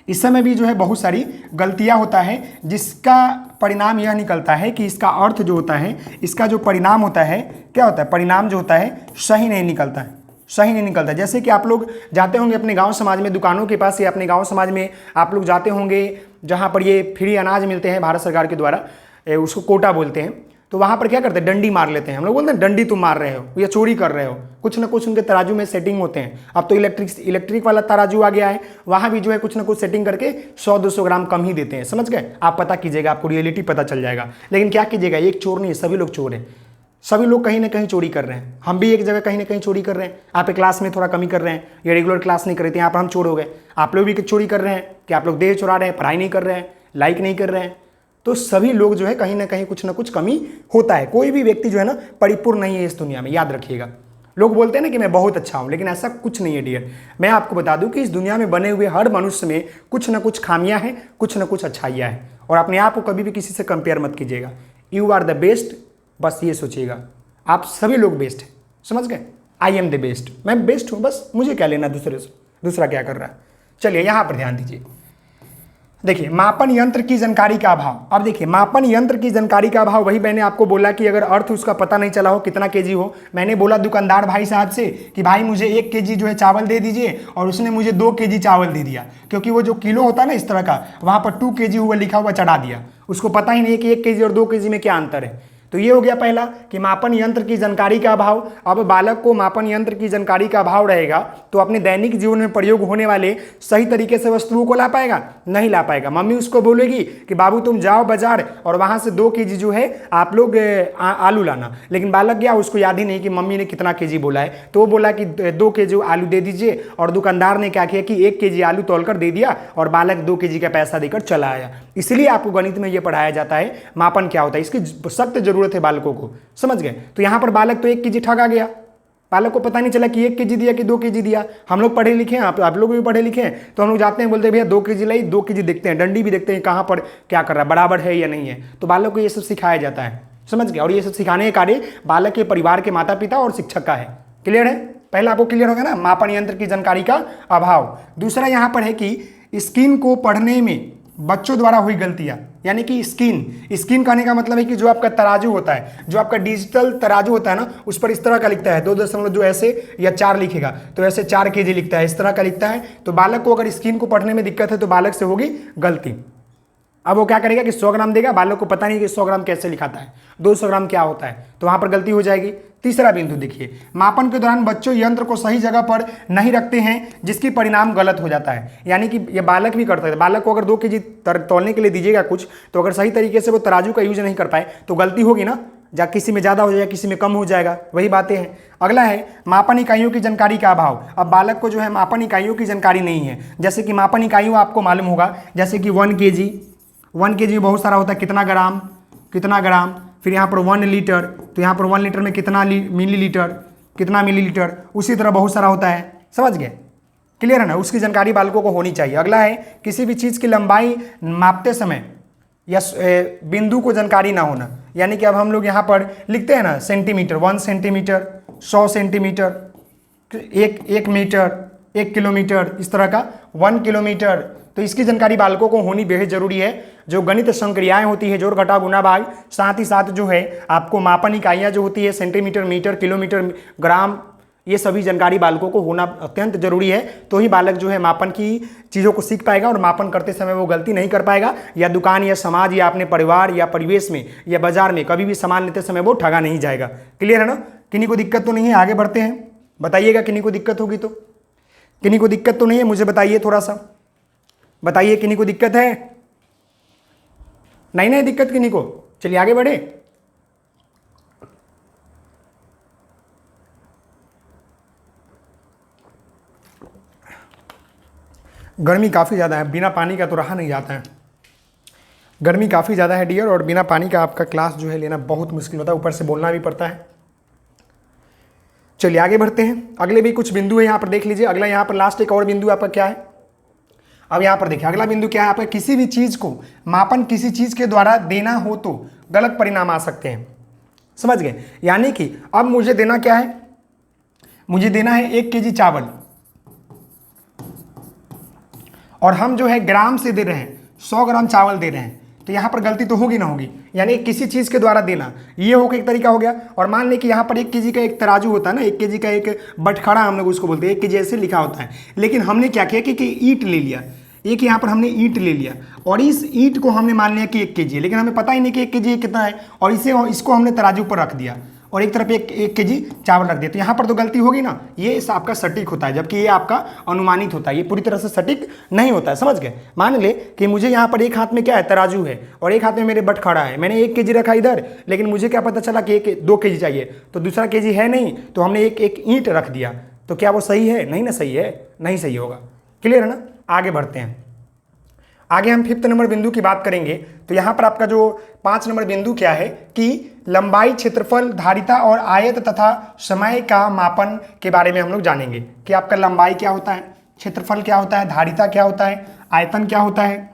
[SPEAKER 1] इस समय भी जो है बहुत सारी गलतियां होता है, जिसका परिणाम यह निकलता है कि इसका अर्थ जो होता है, इसका जो परिणाम होता है, क्या होता है, परिणाम जो होता है सही नहीं निकलता है, सही नहीं निकलता। जैसे कि आप लोग जाते होंगे अपने गांव समाज में, दुकानों के पास या अपने गांव समाज में आप लोग जाते होंगे जहां पर ये फ्री अनाज मिलते हैं भारत सरकार के द्वारा, उसको कोटा बोलते हैं। तो वहाँ पर क्या करते हैं, डंडी मार लेते हैं। हम लोग बोलते हैं डंडी तुम मार रहे हो या चोरी कर रहे हो, कुछ ना कुछ उनके तराजू में सेटिंग होते हैं। अब तो इलेक्ट्रिक वाला तराजू आ गया है, वहाँ भी जो है कुछ ना कुछ सेटिंग करके 100-200 ग्राम कम ही देते हैं। समझ गए, आप पता कीजिएगा, आपको रियलिटी पता चल जाएगा। लेकिन क्या कीजिएगा, एक चोर नहीं है, सभी लोग चोर हैं, सभी लोग कहीं ना कहीं चोरी कर रहे हैं। हम भी एक जगह कहीं ना कहीं चोरी कर रहे हैं। आप क्लास में थोड़ा कमी कर रहे हैं, या रेगुलर क्लास नहीं कर रहे थे, यहाँ पर हम चोर हो गए। आप लोग भी चोरी कर रहे हैं कि आप लोग देह चुरा रहे हैं, पढ़ाई नहीं कर रहे हैं, लाइक नहीं कर रहे हैं, तो सभी लोग जो है कहीं ना कहीं कुछ ना कुछ कमी होता है। कोई भी व्यक्ति जो है ना परिपूर्ण नहीं है इस दुनिया में, याद रखिएगा। लोग बोलते हैं ना कि मैं बहुत अच्छा हूं, लेकिन ऐसा कुछ नहीं है डियर। मैं आपको बता दूं कि इस दुनिया में बने हुए हर मनुष्य में कुछ ना कुछ खामियां हैं, कुछ ना कुछ अच्छाइयां हैं। और अपने आप को कभी भी किसी से कंपेयर मत कीजिएगा। यू आर द बेस्ट, बस ये सोचिएगा, आप सभी लोग बेस्ट हैं, समझ गए। आई एम द बेस्ट, मैं बेस्ट हूं, बस मुझे क्या लेना दूसरे से, दूसरा क्या कर रहा है। चलिए यहां पर ध्यान दीजिए। देखिए मापन यंत्र की जानकारी का अभाव। अब देखिए मापन यंत्र की जानकारी का अभाव, वही मैंने आपको बोला कि अगर अर्थ उसका पता नहीं चला हो कितना केजी हो। मैंने बोला दुकानदार भाई साहब से कि भाई मुझे 1 केजी जो है चावल दे दीजिए, और उसने मुझे 2 केजी चावल दे दिया, क्योंकि वो जो किलो होता है ना इस तरह का, वहां पर 2 केजी हुआ लिखा हुआ चढ़ा दिया। उसको पता ही नहीं है कि 1 केजी और 2 केजी में क्या अंतर है। तो ये हो गया पहला कि मापन यंत्र की जानकारी का अभाव। अब बालक को मापन यंत्र की जानकारी का अभाव रहेगा तो अपने दैनिक जीवन में प्रयोग होने वाले सही तरीके से वस्तुओं को ला पाएगा, नहीं ला पाएगा। मम्मी उसको बोलेगी कि बाबू तुम जाओ बाजार और वहां से 2 केजी जो है आप लोग आलू लाना, लेकिन बालक गया, उसको याद ही नहीं कि मम्मी ने कितना केजी बोला है, तो वो बोला कि 2 केजी आलू दे दीजिए, और दुकानदार ने क्या किया कि 1 केजी आलू तोलकर दे दिया और बालक 2 केजी का पैसा देकर चला आया। इसलिए आपको गणित में यह पढ़ाया जाता है मापन क्या होता है, इसकी सख्त जरूरत है बालकों को, समझ गए। तो यहां पर बालक तो 1 केजी ठगा गया, बालक को पता नहीं चला कि 1 केजी दिया कि 2 केजी दिया। हम लोग पढ़े लिखे हैं, आप लोग भी पढ़े लिखे हैं, तो हम लोग जाते हैं बोलते हैं भैया 2 केजी लाई, 2 केजी देखते हैं, डंडी भी देखते हैं कहां पर क्या कर रहा है, बराबर है या नहीं है। तो बालक को ये सब सिखाया जाता है, समझ गए। और ये सब सिखाने का कार्य बालक के परिवार के माता पिता और शिक्षक का है। क्लियर है, पहला आपको क्लियर होगा ना, मापन यंत्र की जानकारी का अभाव। दूसरा यहां पर है कि स्क्रीन को पढ़ने में बच्चों द्वारा हुई गलतियां, यानी कि स्क्रीन कहने का मतलब है कि जो आपका तराजू होता है, जो आपका डिजिटल तराजू होता है ना, उस पर इस तरह का लिखता है 2 दशमलव जो ऐसे या 4 लिखेगा तो ऐसे 4 केजी लिखता है, इस तरह का लिखता है। तो बालक को अगर स्क्रीन को पढ़ने में दिक्कत है तो बालक से होगी गलती। अब वो क्या करेगा कि 100 ग्राम देगा, बालक को पता नहीं कि 100 ग्राम कैसे लिखाता है, 200 ग्राम क्या होता है, तो वहां पर गलती हो जाएगी। तीसरा बिंदु देखिए, मापन के दौरान बच्चों यंत्र को सही जगह पर नहीं रखते हैं, जिसकी परिणाम गलत हो जाता है। यानी कि ये बालक भी करता है, बालक को अगर 2 केजी तौलने के लिए दीजिएगा कुछ, तो अगर सही तरीके से वो तराजू का यूज नहीं कर पाए तो गलती होगी ना, या किसी में ज़्यादा हो जाएगा, किसी में कम हो जाएगा, वही बातें हैं। अगला है मापन इकाइयों की जानकारी का अभाव। अब बालक को जो है मापन इकाइयों की जानकारी नहीं है। जैसे कि मापन इकाइयों आपको मालूम होगा, जैसे कि 1 केजी, 1 केजी बहुत सारा होता है, कितना ग्राम, फिर यहाँ पर 1 लीटर, तो यहाँ पर 1 लीटर में कितना मिलीलीटर, कितना मिलीलीटर, उसी तरह बहुत सारा होता है, समझ गए। क्लियर है ना, उसकी जानकारी बालकों को होनी चाहिए। अगला है किसी भी चीज़ की लंबाई मापते समय या बिंदु को जानकारी ना होना। यानी कि अब हम लोग यहाँ पर लिखते हैं ना centimetre, 1 centimetre, 100 centimetre, 1 metre, 1 kilometre, इस तरह का 1 किलोमीटर, तो इसकी जानकारी बालकों को होनी बेहद जरूरी है। जो गणित संक्रियाएं होती है, जोड़ घटाव गुणा भाग, साथ ही साथ जो है आपको मापन इकाइयां जो होती है सेंटीमीटर, मीटर, किलोमीटर, ग्राम, ये सभी जानकारी बालकों को होना अत्यंत जरूरी है। तो ही बालक जो है मापन की चीज़ों को सीख पाएगा और मापन करते समय वो गलती नहीं कर पाएगा, या दुकान या समाज या अपने परिवार या परिवेश में या बाजार में कभी भी सामान लेते समय वो ठगा नहीं जाएगा। क्लियर है ना, किन्हीं को दिक्कत तो नहीं है, आगे बढ़ते हैं, बताइएगा किन्हीं को दिक्कत होगी तो। किन्हीं को दिक्कत तो नहीं है, मुझे बताइए, थोड़ा सा बताइए, किन्हीं को दिक्कत है? नहीं दिक्कत किन्हीं को, चलिए आगे बढ़े। गर्मी काफ़ी ज़्यादा है, बिना पानी का तो रहा नहीं जाता है। गर्मी काफ़ी ज़्यादा है डियर, और बिना पानी का आपका क्लास जो है लेना बहुत मुश्किल होता है, ऊपर से बोलना भी पड़ता है। चलिए आगे बढ़ते हैं, अगले भी कुछ बिंदु है यहाँ पर देख लीजिए। अगला यहाँ पर लास्ट एक और बिंदु आपका क्या है, अब यहाँ पर देखिए अगला बिंदु क्या है आपका, किसी भी चीज़ को मापन किसी चीज़ के द्वारा देना हो तो गलत परिणाम आ सकते हैं, समझ गए। यानी कि अब मुझे देना क्या है, मुझे देना है 1 केजी चावल, और हम जो है ग्राम से दे रहे हैं, 100 ग्राम चावल दे रहे हैं, तो यहाँ पर गलती तो होगी ना होगी। यानी किसी चीज़ के द्वारा देना, ये होगा एक तरीका हो गया। और मान लें कि यहाँ पर 1 केजी का एक तराजू होता है ना, 1 केजी का एक बटखड़ा हम लोग उसको बोलते हैं, 1 केजी ऐसे लिखा होता है। लेकिन हमने क्या किया कि ईंट ले लिया, एक यहाँ पर हमने ईंट ले लिया, और इस ईंट को हमने मान लिया कि 1 केजी है, लेकिन हमें पता ही नहीं कि 1 केजी कितना है, और इसको हमने तराजू पर रख दिया और एक तरफ 1 केजी चावल रख दिया। तो यहाँ पर तो गलती होगी ना, ये आपका सटीक होता है, जबकि ये आपका अनुमानित होता है, ये पूरी तरह से सटीक नहीं होता है, समझ गए। मान ले कि मुझे यहाँ पर एक हाथ में क्या है, तराजू है, और एक हाथ में मेरे बटखड़ा है, मैंने 1 केजी रखा इधर, लेकिन मुझे क्या पता चला कि 2 केजी चाहिए, तो दूसरा केजी है नहीं, तो हमने एक ईंट रख दिया। तो क्या वो सही है? नहीं ना सही है, नहीं सही होगा। क्लियर है ना, आगे बढ़ते हैं। आगे हम 5th नंबर बिंदु की बात करेंगे। तो यहाँ पर आपका जो 5 नंबर बिंदु क्या है कि लंबाई, क्षेत्रफल, धारिता और आयत तथा समय का मापन के बारे में हम लोग जानेंगे कि आपका लंबाई क्या होता है, क्षेत्रफल क्या होता है, धारिता क्या होता है, आयतन क्या होता है,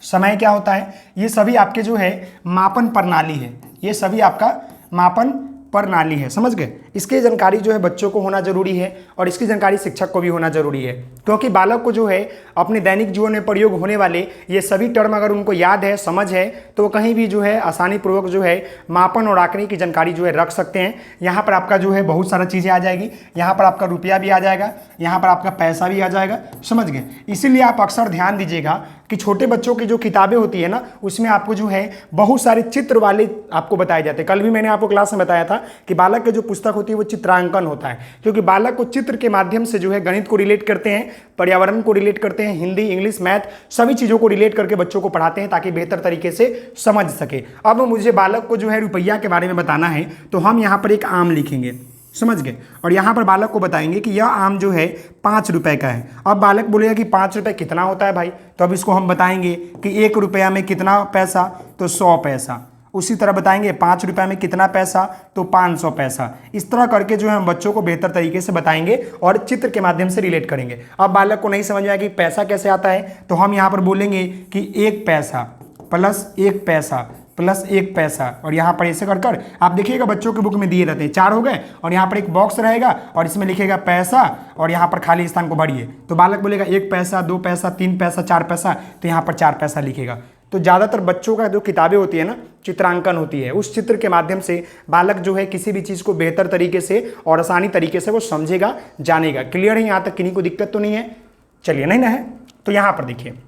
[SPEAKER 1] समय क्या होता है। ये सभी आपके जो है मापन प्रणाली है, ये सभी आपका मापन प्रणाली है, समझ गए। इसकी जानकारी जो है बच्चों को होना जरूरी है और इसकी जानकारी शिक्षक को भी होना जरूरी है, क्योंकि बालक को जो है अपने दैनिक जीवन में प्रयोग होने वाले ये सभी टर्म अगर उनको याद है, समझ है, तो कहीं भी जो है आसानी पूर्वक जो है मापन और आंकड़े की जानकारी जो है रख सकते हैं। यहाँ पर आपका जो है बहुत सारा चीज़ें आ जाएगी, यहाँ पर आपका रुपया भी आ जाएगा, यहाँ पर आपका पैसा भी आ जाएगा, समझ गए। इसीलिए आप अक्सर ध्यान दीजिएगा कि छोटे बच्चों की जो किताबें होती है ना, उसमें आपको जो है बहुत सारे चित्र वाले आपको बताए जाते हैं। कल भी मैंने आपको क्लास में बताया था कि बालक की जो पुस्तक होती है वो चित्रांकन होता है, क्योंकि बालक को चित्र के माध्यम से जो है गणित को रिलेट करते हैं, पर्यावरण को रिलेट करते हैं, हिंदी, इंग्लिश, मैथ सभी चीज़ों को रिलेट करके बच्चों को पढ़ाते हैं ताकि बेहतर तरीके से समझ सके। अब मुझे बालक को जो है रुपया के बारे में बताना है, तो हम यहाँ पर एक आम लिखेंगे, समझ गए, और यहाँ पर बालक को बताएंगे कि यह आम जो है 5 रुपए का है। अब बालक बोलेगा कि 5 रुपए कितना होता है भाई, तो अब इसको हम बताएंगे कि 1 रुपया में कितना पैसा, तो 100 पैसा। उसी तरह बताएंगे 5 रुपये में कितना पैसा, तो 500 पैसा। इस तरह करके जो है हम बच्चों को बेहतर तरीके से बताएंगे और चित्र के माध्यम से रिलेट करेंगे। अब बालक को नहीं समझ में आएगा कि पैसा कैसे आता है, तो हम यहाँ पर बोलेंगे कि 1 पैसा प्लस 1 पैसा प्लस 1 पैसा, और यहाँ पर ऐसे कर आप देखिएगा बच्चों के बुक में दिए रहते हैं, 4 हो गए, और यहाँ पर एक बॉक्स रहेगा और इसमें लिखेगा पैसा और यहाँ पर खाली स्थान को भरिए। तो बालक बोलेगा 1 पैसा, 2 पैसा, 3 पैसा, 4 पैसा, तो यहाँ पर 4 पैसा लिखेगा। तो ज़्यादातर बच्चों का जो किताबें होती है ना, चित्रांकन होती है, उस चित्र के माध्यम से बालक जो है किसी भी चीज़ को बेहतर तरीके से और आसानी तरीके से वो समझेगा, जानेगा। क्लियर है? यहाँ तक किन्हीं को दिक्कत तो नहीं है? चलिए, नहीं ना है? तो यहाँ पर देखिए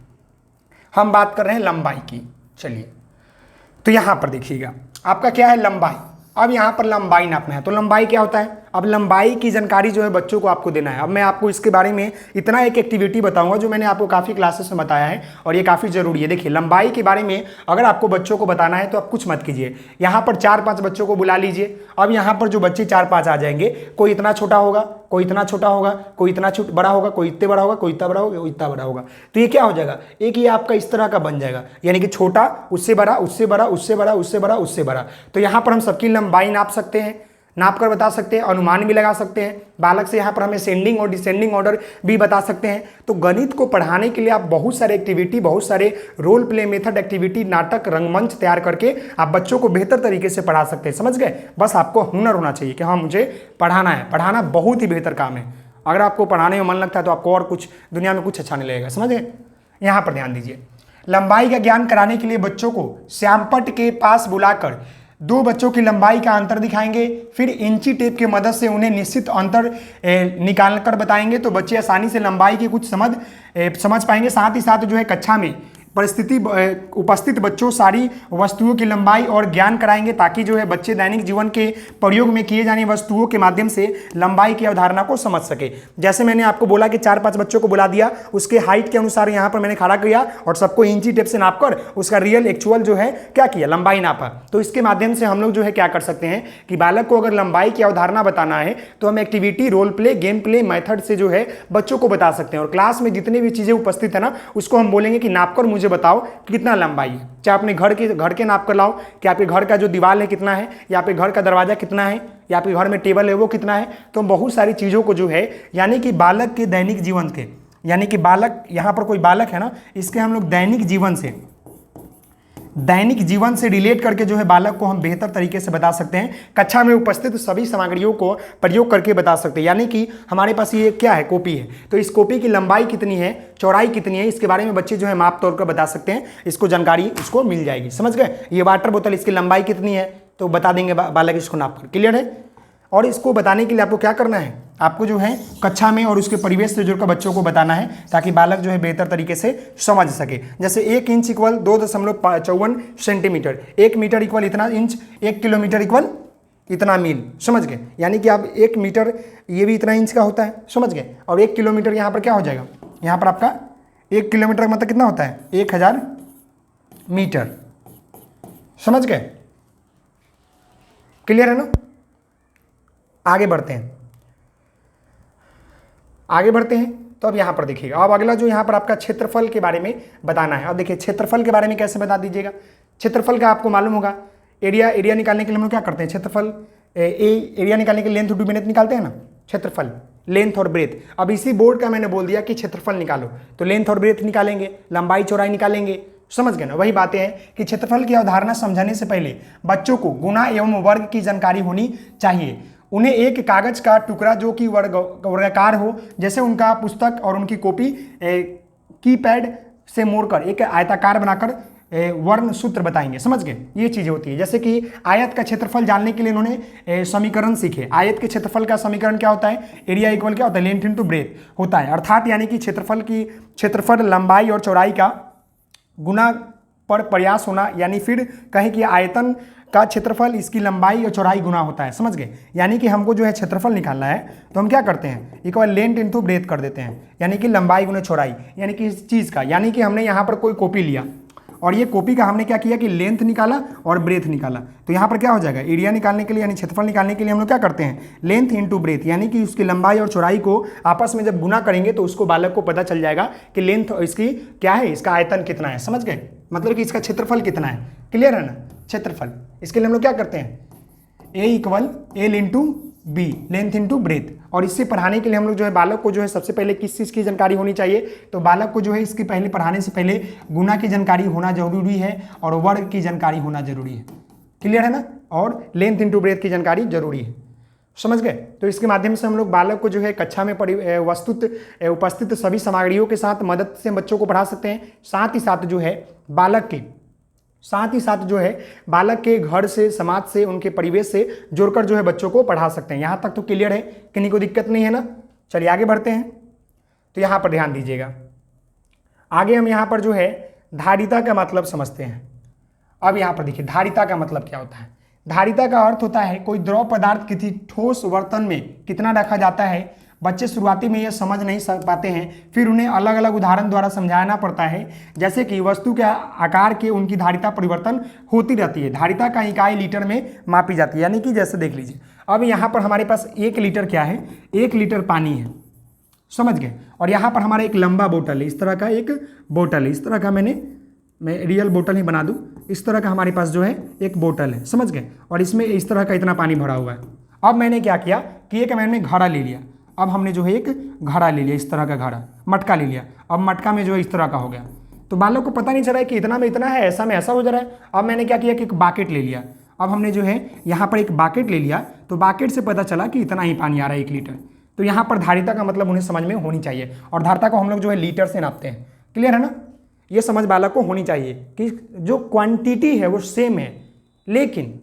[SPEAKER 1] हम बात कर रहे हैं लंबाई की। चलिए, तो यहाँ पर देखिएगा आपका क्या है, लंबाई। अब यहाँ पर लंबाई नापना है, तो लंबाई क्या होता है, अब लंबाई की जानकारी जो है बच्चों को आपको देना है। अब मैं आपको इसके बारे में इतना एक एक्टिविटी बताऊंगा जो मैंने आपको काफ़ी क्लासेस में बताया है और ये काफ़ी ज़रूरी है। देखिए, लंबाई के बारे में अगर आपको बच्चों को बताना है तो आप कुछ मत कीजिए, यहाँ पर 4-5 बच्चों को बुला लीजिए। अब यहाँ पर जो बच्चे 4-5 आ जाएंगे, कोई इतना छोटा होगा, कोई इतना छोटा होगा, कोई इतना बड़ा होगा, कोई इतने बड़ा होगा, कोई इतना बड़ा होगा, कोई इतना बड़ा होगा। तो ये क्या हो जाएगा, एक ये आपका इस तरह का बन जाएगा, यानी कि छोटा, उससे बड़ा, उससे बड़ा, उससे बड़ा, उससे बड़ा, उससे बड़ा। तो यहाँ पर हम सबकी लंबाई नाप सकते हैं, नाप कर बता सकते हैं, अनुमान भी लगा सकते हैं। बालक से यहाँ पर हमें सेंडिंग और डिसेंडिंग ऑर्डर भी बता सकते हैं। तो गणित को पढ़ाने के लिए आप बहुत सारे एक्टिविटी, बहुत सारे रोल प्ले मेथड एक्टिविटी, नाटक, रंगमंच तैयार करके आप बच्चों को बेहतर तरीके से पढ़ा सकते हैं, समझ गए। बस आपको हुनर होना चाहिए कि हाँ, मुझे पढ़ाना है। पढ़ाना बहुत ही बेहतर काम है। अगर आपको पढ़ाने में मन लगता है तो आपको और कुछ दुनिया में कुछ अच्छा नहीं लगेगा, समझ गए। यहाँ पर ध्यान दीजिए, लंबाई का ज्ञान कराने के लिए बच्चों को श्यामपट्ट के पास बुलाकर 2 बच्चों की लंबाई का अंतर दिखाएंगे, फिर इंची टेप की मदद से उन्हें निश्चित अंतर निकाल कर बताएंगे, तो बच्चे आसानी से लंबाई की कुछ समझ पाएंगे। साथ ही साथ जो है कक्षा में उपस्थित बच्चों सारी वस्तुओं की लंबाई और ज्ञान कराएंगे, ताकि जो है बच्चे दैनिक जीवन के प्रयोग में किए जाने वस्तुओं के माध्यम से लंबाई की अवधारणा को समझ सके। जैसे मैंने आपको बोला कि 4-5 बच्चों को बुला दिया, उसके हाइट के अनुसार यहाँ पर मैंने खड़ा किया और सबको इंची टेप से नापकर उसका रियल एक्चुअल जो है क्या किया, लंबाई नापा। तो इसके माध्यम से हम लोग जो है क्या कर सकते हैं कि बालक को अगर लंबाई की अवधारणा बताना है तो हम activity, role play, game play method से जो है बच्चों को बता सकते हैं। और क्लास में जितनी भी चीजें उपस्थित है ना, उसको हम बोलेंगे कि नापकर मुझे बताओ कितना लंबाई है। चाहे अपने घर के नाप कर लाओ कि आपके घर का जो दीवार है कितना है, या आपके घर का दरवाजा कितना है, या आपके घर में टेबल है वो कितना है। तो बहुत सारी चीज़ों को जो है, यानी कि बालक के दैनिक जीवन के, यानी कि बालक, यहाँ पर कोई बालक है ना, इसके हम लोग दैनिक जीवन से रिलेट करके जो है बालक को हम बेहतर तरीके से बता सकते हैं। कक्षा में उपस्थित सभी सामग्रियों को प्रयोग करके बता सकते हैं। यानी कि हमारे पास ये क्या है, कॉपी है, तो इस कॉपी की लंबाई कितनी है, चौड़ाई कितनी है, इसके बारे में बच्चे जो है माप तौर पर बता सकते हैं। इसको जानकारी उसको मिल जाएगी, समझ गए। ये वाटर बोतल, इसकी लंबाई कितनी है, तो बता देंगे बालक इसको नाप कर। क्लियर है? और इसको बताने के लिए आपको क्या करना है, आपको जो है कक्षा में और उसके परिवेश से जुड़कर बच्चों को बताना है, ताकि बालक जो है बेहतर तरीके से समझ सके। जैसे 1 inch equal 2.54 centimetre, 1 metre equal इतना इंच, 1 किलोमीटर इक्वल इतना मील, समझ गए। यानी कि आप 1 मीटर ये भी इतना इंच का होता है, समझ गए। और 1 किलोमीटर यहाँ पर क्या हो जाएगा, यहाँ पर आपका 1 किलोमीटर मतलब कितना होता है, 1000 मीटर, समझ गए। क्लियर है ना? आगे बढ़ते हैं, तो अब यहाँ पर देखिएगा, अब अगला जो यहाँ पर आपका क्षेत्रफल के बारे में बताना है। अब देखिए क्षेत्रफल के बारे में कैसे बता दीजिएगा। क्षेत्रफल का आपको मालूम होगा, एरिया निकालने के लिए हम लोग क्या करते हैं, क्षेत्रफल एरिया निकालने के लिए लेंथ टू ब्रेथ निकालते हैं ना, क्षेत्रफल लेंथ और ब्रेथ। अब इसी बोर्ड का मैंने बोल दिया कि क्षेत्रफल निकालो, तो लेंथ और ब्रेथ निकालेंगे, लंबाई चौड़ाई निकालेंगे, समझ गए ना। वही बातें हैं कि क्षेत्रफल की अवधारणा समझाने से पहले बच्चों को गुना एवं वर्ग की जानकारी होनी चाहिए। उन्हें एक कागज का टुकड़ा जो कि वर्गाकार हो, जैसे उनका पुस्तक और उनकी कॉपी, कीपैड से मोड़कर एक आयताकार बनाकर वर्ण सूत्र बताएंगे, समझ गए। ये चीजें होती है, जैसे कि आयत का क्षेत्रफल जानने के लिए इन्होंने समीकरण सीखे। आयत के क्षेत्रफल का समीकरण क्या होता है, एरिया इक्वल क्या होता है, लेंथ इनटू ब्रेथ होता है, अर्थात यानी कि क्षेत्रफल लंबाई और चौड़ाई का गुना पर प्रयास होना, यानी फिर कहें कि आयतन का क्षेत्रफल इसकी लंबाई और चौड़ाई गुना होता है, समझ गए। यानी कि हमको जो है क्षेत्रफल निकालना है तो हम क्या करते हैं, इक्वल लेंथ इनटू ब्रेथ कर देते हैं, यानी कि लंबाई गुना चौड़ाई, यानी कि इस चीज़ का, यानी कि हमने यहाँ पर कोई कॉपी लिया और ये कॉपी का हमने क्या किया कि लेंथ निकाला और ब्रेथ निकाला, तो यहाँ पर क्या हो जाएगा, एरिया निकालने के लिए यानी क्षेत्रफल निकालने के लिए हम लोग क्या करते हैं, लेंथ इनटू ब्रेथ, यानी कि उसकी लंबाई और चौड़ाई को आपस में जब गुना करेंगे तो उसको बालक को पता चल जाएगा कि लेंथ इसकी क्या है, इसका आयतन कितना है, समझ गए, मतलब कि इसका क्षेत्रफल कितना है, क्लियर है ना। क्षेत्रफल, इसके लिए हम लोग क्या करते हैं, a equal l into b, length into breadth. और इससे पढ़ाने के लिए हम लोग जो है बालक को जो है सबसे पहले किस चीज़ की जानकारी होनी चाहिए, तो बालक को जो है इसकी पहले पढ़ाने से पहले गुना की जानकारी होना जरूरी है और वर्ग की जानकारी होना जरूरी है, क्लियर है ना, और लेंथ इंटू ब्रेथ की जानकारी जरूरी है, समझ गए। तो इसके माध्यम से हम लोग बालक को जो है कक्षा में उपस्थित सभी सामग्रियों के साथ मदद से बच्चों को पढ़ा सकते हैं। साथ ही साथ जो है बालक के घर से, समाज से, उनके परिवेश से जोड़कर जो है बच्चों को पढ़ा सकते हैं। यहाँ तक तो क्लियर है, किन्हीं को दिक्कत नहीं है ना। चलिए आगे बढ़ते हैं, तो यहाँ पर ध्यान दीजिएगा। आगे हम यहाँ पर जो है धारिता का मतलब समझते हैं। अब यहाँ पर देखिए धारिता का मतलब क्या होता है। धारिता का अर्थ होता है कोई द्रव पदार्थ किसी ठोस बर्तन में कितना रखा जाता है। बच्चे शुरुआती में यह समझ नहीं पाते हैं, फिर उन्हें अलग अलग उदाहरण द्वारा समझाना पड़ता है, जैसे कि वस्तु के आकार के उनकी धारिता परिवर्तन होती रहती है। धारिता का इकाई लीटर में मापी जाती है, यानी कि जैसे देख लीजिए, अब यहाँ पर हमारे पास 1 लीटर क्या है, 1 लीटर पानी है, समझ गए। और यहाँ पर हमारा एक लंबा बोतल है, इस तरह का एक बोतल है, इस तरह का मैं रियल बोतल ही बना दूँ, इस तरह का हमारे पास जो है एक बोतल है, समझ गए। और इसमें इस तरह का इतना पानी भरा हुआ है। अब मैंने क्या किया कि एक मैंने घड़ा ले लिया, अब हमने जो है एक घड़ा ले लिया, इस तरह का घड़ा, मटका ले लिया। अब मटका में जो है इस तरह का हो गया, तो बालक को पता नहीं चल रहा है कि इतना में इतना है, ऐसा में ऐसा हो जा रहा है। अब मैंने क्या किया कि एक बाकेट ले लिया, अब हमने जो है यहाँ पर एक बाकेट ले लिया, तो बाकेट से पता चला कि इतना ही पानी आ रहा है 1 लीटर। तो यहाँ पर धारिता का मतलब उन्हें समझ में होनी चाहिए, और धारिता को हम लोग जो है लीटर से नापते हैं, क्लियर है ना। ये समझ बालक को होनी चाहिए कि जो क्वांटिटी है वो सेम है, लेकिन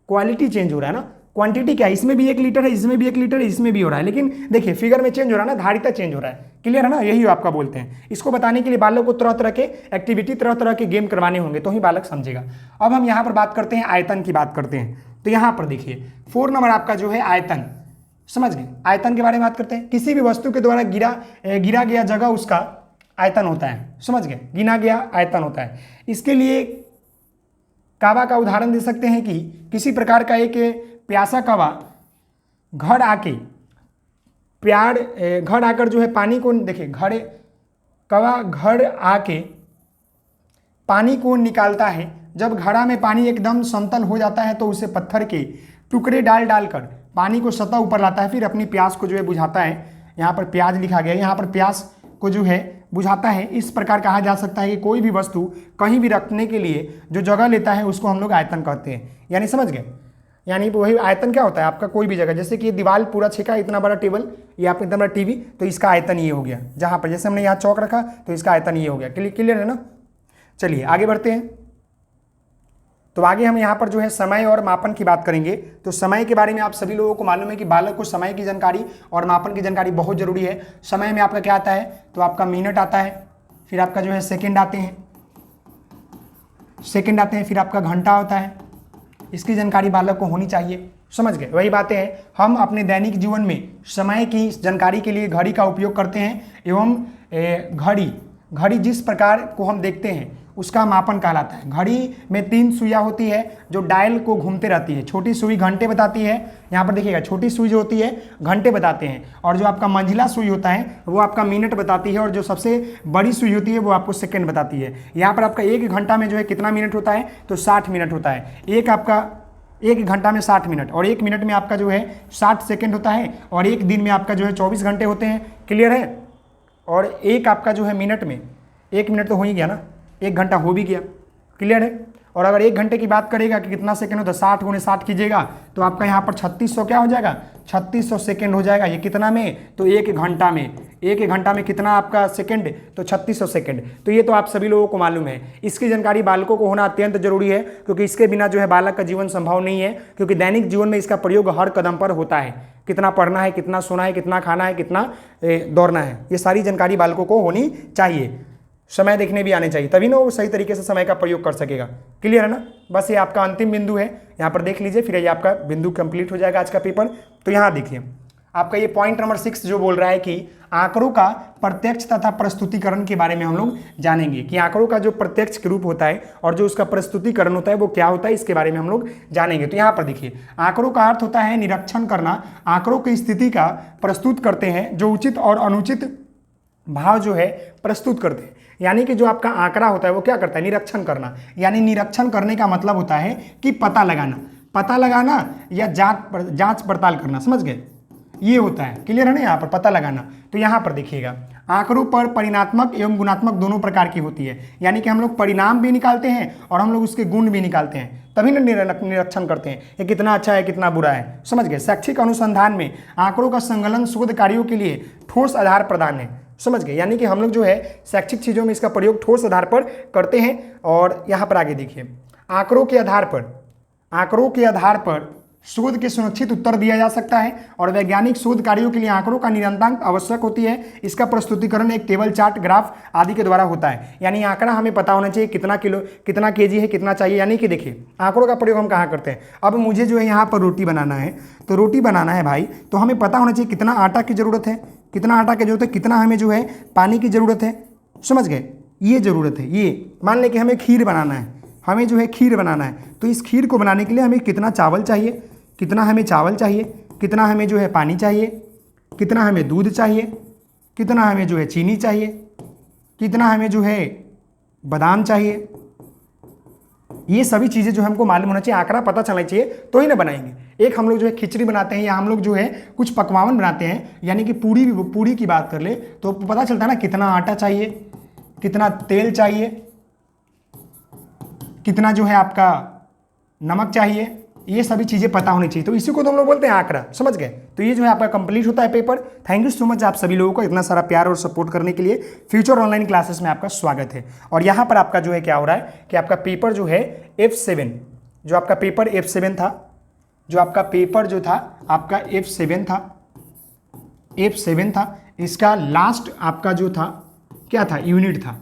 [SPEAKER 1] क्वालिटी चेंज हो रहा है ना। क्वांटिटी क्या है, इसमें भी 1 लीटर है, इसमें भी 1 लीटर है, इसमें भी हो रहा है, लेकिन देखिए फिगर में चेंज हो रहा है ना, धारिता चेंज हो रहा है, क्लियर है ना। यही आपका बोलते हैं। इसको बताने के लिए बालक को तरह तरह के एक्टिविटी, तरह तरह के गेम करवाने होंगे, तो ही बालक समझेगा। अब हम यहाँ पर बात करते हैं आयतन की बात करते हैं। तो यहाँ पर देखिए 4 नंबर आपका जो है आयतन, समझ गए। आयतन के बारे में बात करते हैं। किसी भी वस्तु के द्वारा गिरा गया जगह उसका आयतन होता है, समझ गए। गिना गया आयतन होता है। इसके लिए कावा का उदाहरण दे सकते हैं कि किसी प्रकार का एक प्यासा कौवा घर आकर जो है पानी को, देखिए कौवा घर आके पानी को निकालता है। जब घड़ा में पानी एकदम समतल हो जाता है तो उसे पत्थर के टुकड़े डालकर पानी को सतह ऊपर लाता है, फिर अपनी प्यास को जो है बुझाता है। यहाँ पर प्याज लिखा गया है, यहाँ पर प्यास को जो है बुझाता है। इस प्रकार कहा जा सकता है कि कोई भी वस्तु कहीं भी रखने के लिए जो जगह लेता है उसको हम लोग आयतन कहते हैं, यानी समझ गए। यानी वही आयतन क्या होता है आपका, कोई भी जगह, जैसे कि ये दीवार पूरा छेका, इतना बड़ा टेबल, ये आपका इतना बड़ा टीवी, तो इसका आयतन ये हो गया। जहाँ पर जैसे हमने यहाँ चौक रखा तो इसका आयतन ये हो गया, क्लियर है ना। चलिए आगे बढ़ते हैं। तो आगे हम यहाँ पर जो है समय और मापन की बात करेंगे। तो समय के बारे में आप सभी लोगों को मालूम है कि बालक को समय की जानकारी और मापन की जानकारी बहुत जरूरी है। समय में आपका क्या आता है, तो आपका मिनट आता है, फिर आपका जो है सेकंड आते हैं, फिर आपका घंटा होता है। इसकी जानकारी बालक को होनी चाहिए, समझ गए। वही बातें हैं, हम अपने दैनिक जीवन में समय की जानकारी के लिए घड़ी का उपयोग करते हैं, एवं घड़ी जिस प्रकार को हम देखते हैं उसका मापन कहलाता है। घड़ी में 3 सुइयाँ होती है जो डायल को घूमते रहती है। छोटी सुई घंटे बताती है, यहाँ पर देखिएगा छोटी सुई जो होती है घंटे बताते हैं, और जो आपका मंझला सुई होता है वो आपका मिनट बताती है, और जो सबसे बड़ी सुई होती है वो आपको सेकंड बताती है। यहाँ पर आपका 1 घंटा में जो है कितना मिनट होता है, तो 60 मिनट होता है। एक घंटा में 60 मिनट, और 1 मिनट में आपका जो है 60 सेकंड होता है, और एक दिन में आपका जो है 24 घंटे होते हैं। क्लियर है? और एक आपका जो है मिनट में, 1 मिनट तो हो ही गया ना, 1 घंटा हो भी गया। क्लियर है? और अगर 1 घंटे की बात करेगा कि कितना सेकंड होता है, 60 गुणे 60 कीजिएगा तो आपका यहाँ पर 3600 क्या हो जाएगा, 3600 सेकंड हो जाएगा। ये कितना में, तो 1 घंटा में। 1 घंटा में कितना आपका सेकंड, तो 3600 सेकंड। तो ये तो आप सभी लोगों को मालूम है। इसकी जानकारी बालकों को होना अत्यंत जरूरी है, क्योंकि इसके बिना जो है बालक का जीवन संभव नहीं है, क्योंकि दैनिक जीवन में इसका प्रयोग हर कदम पर होता है। कितना पढ़ना है, कितना सोना है, कितना खाना है, कितना दौड़ना है, ये सारी जानकारी बालकों को होनी चाहिए। समय देखने भी आने चाहिए, तभी ना वो सही तरीके से समय का प्रयोग कर सकेगा। क्लियर है ना? बस ये आपका अंतिम बिंदु है, यहाँ पर देख लीजिए, फिर ये आपका बिंदु कंप्लीट हो जाएगा आज का पेपर। तो यहाँ देखिए आपका ये पॉइंट नंबर 6 जो बोल रहा है कि आंकड़ों का प्रत्यक्ष तथा प्रस्तुतिकरण के बारे में हम लोग जानेंगे, कि आंकड़ों का जो प्रत्यक्ष रूप होता है और जो उसका प्रस्तुतिकरण होता है वो क्या होता है, इसके बारे में हम लोग जानेंगे। तो यहाँ पर देखिए, आंकड़ों का अर्थ होता है निरीक्षण करना, आंकड़ों की स्थिति का प्रस्तुत करते हैं, जो उचित और अनुचित भाव जो है प्रस्तुत करते हैं। यानी कि जो आपका आंकड़ा होता है वो क्या करता है, निरीक्षण करना। यानी निरीक्षण करने का मतलब होता है कि पता लगाना या जांच पड़ताल करना, समझ गए? ये होता है। क्लियर है ना? यहाँ पर पता लगाना। तो यहाँ पर देखिएगा, आंकड़ों पर परिणात्मक एवं गुणात्मक दोनों प्रकार की होती है। यानी कि हम लोग परिणाम भी निकालते हैं और हम लोग उसके गुण भी निकालते हैं, तभी ना निरीक्षण करते हैं ये कितना अच्छा है, कितना बुरा है। समझ गए? शैक्षिक अनुसंधान में आंकड़ों का संकलन शोध कार्यों के लिए ठोस आधार प्रदान है। समझ गए? यानी कि हम लोग जो है शैक्षिक चीज़ों में इसका प्रयोग ठोस आधार पर करते हैं। और यहाँ पर आगे देखिए, आंकड़ों के आधार पर शोध के सुनिश्चित उत्तर दिया जा सकता है, और वैज्ञानिक शोध कार्यों के लिए आंकड़ों का निरंतरता आवश्यक होती है। इसका प्रस्तुतिकरण एक टेबल, चार्ट, ग्राफ आदि के द्वारा होता है। यानी आंकड़ा हमें पता होना चाहिए, कितना किलो, कितना केजी है, कितना चाहिए। यानी कि देखिए, आंकड़ों का प्रयोग हम कहाँ करते हैं। अब मुझे जो है यहाँ पर रोटी बनाना है, तो रोटी बनाना है भाई, तो हमें पता होना चाहिए कितना आटा की ज़रूरत है, कितना आटा की जरूरत है, कितना हमें जो है पानी की ज़रूरत है। समझ गए? ये ज़रूरत है। ये मान लें कि हमें खीर बनाना है, हमें जो है खीर बनाना है, तो इस खीर को बनाने के लिए हमें कितना चावल चाहिए, कितना हमें चावल चाहिए, कितना हमें जो है पानी चाहिए, कितना हमें दूध चाहिए, कितना हमें जो है चीनी चाहिए, कितना हमें जो है बादाम चाहिए। ये सभी चीज़ें जो हमको मालूम होना चाहिए, आंकड़ा पता चलना चाहिए, तो ही ना बनाएंगे। एक हम लोग जो है खिचड़ी बनाते हैं, या हम लोग जो है कुछ पकवान बनाते हैं, यानी कि पूरी की बात कर ले तो पता चलता है ना कितना आटा चाहिए, कितना तेल चाहिए, कितना जो है आपका नमक चाहिए। ये सभी चीज़ें पता होनी चाहिए, तो इसी को तो हम लोग बोलते हैं आंकड़ा। समझ गए? तो ये जो है आपका कंप्लीट होता है paper. Thank you so much आप सभी लोगों को इतना सारा प्यार और सपोर्ट करने के लिए। फ्यूचर ऑनलाइन क्लासेस में आपका स्वागत है। और यहाँ पर आपका जो है क्या हो रहा है कि आपका पेपर जो है F7, जो आपका पेपर F7 था, जो आपका पेपर जो था आपका F7 था, इसका लास्ट आपका जो था क्या था, यूनिट था,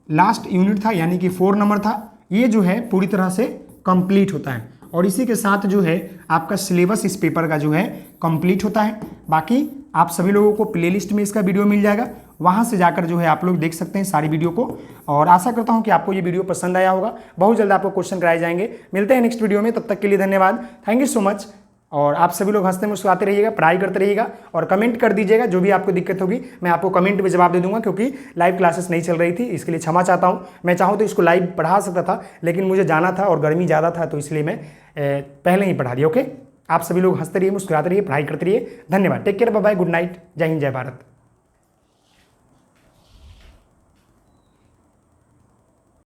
[SPEAKER 1] लास्ट यूनिट था, यानी कि 4 नंबर था। ये जो है पूरी तरह से कंप्लीट होता है, और इसी के साथ जो है आपका सिलेबस इस पेपर का जो है कंप्लीट होता है। बाकी आप सभी लोगों को प्लेलिस्ट में इसका वीडियो मिल जाएगा, वहां से जाकर जो है आप लोग देख सकते हैं सारी वीडियो को। और आशा करता हूं कि आपको ये वीडियो पसंद आया होगा। बहुत जल्द आपको क्वेश्चन कराए जाएंगे। मिलते हैं नेक्स्ट वीडियो में, तब तक के लिए धन्यवाद। Thank you so much. और आप सभी लोग हंसते मुस्कुराते रहिएगा, पढ़ाई करते रहिएगा, और कमेंट कर दीजिएगा। जो भी आपको दिक्कत होगी मैं आपको कमेंट में जवाब दे दूंगा, क्योंकि लाइव क्लासेस नहीं चल रही थी, इसके लिए क्षमा चाहता हूं। मैं चाहूँ तो इसको लाइव पढ़ा सकता था, लेकिन मुझे जाना था और गर्मी ज़्यादा था, तो इसलिए मैं पहले ही पढ़ा दिया। ओके, आप सभी लोग हंसते रहिए, मुस्कुराते रहिए, पढ़ाई करते रहिए। धन्यवाद। Take care, bye bye, good night, जय हिंद, जय भारत।